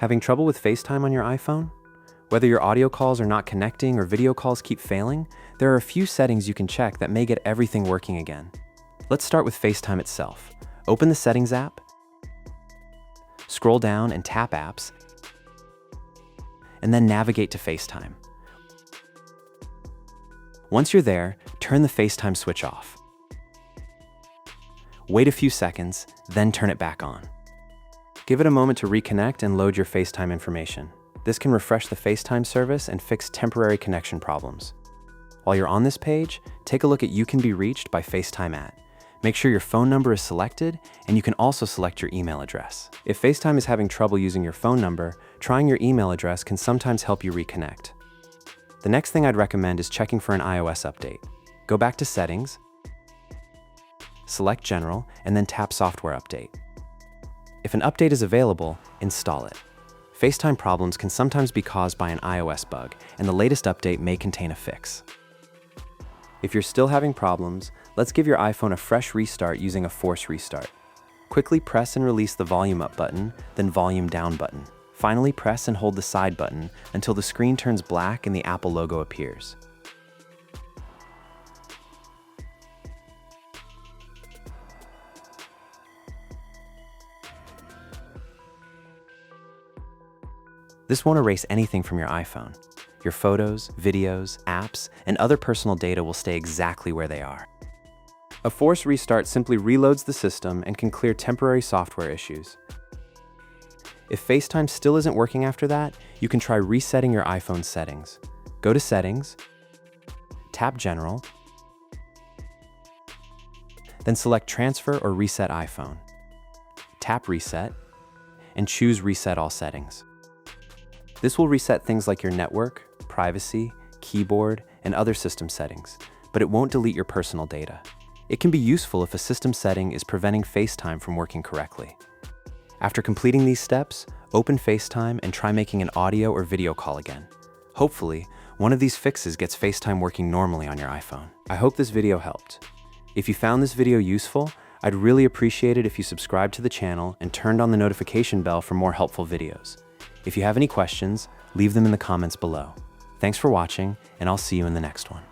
Having trouble with FaceTime on your iPhone? Whether your audio calls are not connecting or video calls keep failing, there are a few settings you can check that may get everything working again. Let's start with FaceTime itself. Open the Settings app, scroll down and tap Apps, and then navigate to FaceTime. Once you're there, turn the FaceTime switch off. Wait a few seconds, then turn it back on. Give it a moment to reconnect and load your FaceTime information. This can refresh the FaceTime service and fix temporary connection problems. While you're on this page, take a look at You Can Be Reached by FaceTime at. Make sure your phone number is selected, and you can also select your email address. If FaceTime is having trouble using your phone number, trying your email address can sometimes help you reconnect. The next thing I'd recommend is checking for an iOS update. Go back to Settings, select General, and then tap Software Update. If an update is available, install it. FaceTime problems can sometimes be caused by an iOS bug, and the latest update may contain a fix. If you're still having problems, let's give your iPhone a fresh restart using a force restart. Quickly press and release the volume up button, then volume down button. Finally, press and hold the side button until the screen turns black and the Apple logo appears. This won't erase anything from your iPhone. Your photos, videos, apps, and other personal data will stay exactly where they are. A force restart simply reloads the system and can clear temporary software issues. If FaceTime still isn't working after that, you can try resetting your iPhone settings. Go to Settings, tap General, then select Transfer or Reset iPhone. Tap Reset, and choose Reset All Settings. This will reset things like your network, privacy, keyboard, and other system settings, but it won't delete your personal data. It can be useful if a system setting is preventing FaceTime from working correctly. After completing these steps, open FaceTime and try making an audio or video call again. Hopefully, one of these fixes gets FaceTime working normally on your iPhone. I hope this video helped. If you found this video useful, I'd really appreciate it if you subscribed to the channel and turned on the notification bell for more helpful videos. If you have any questions, leave them in the comments below. Thanks for watching, and I'll see you in the next one.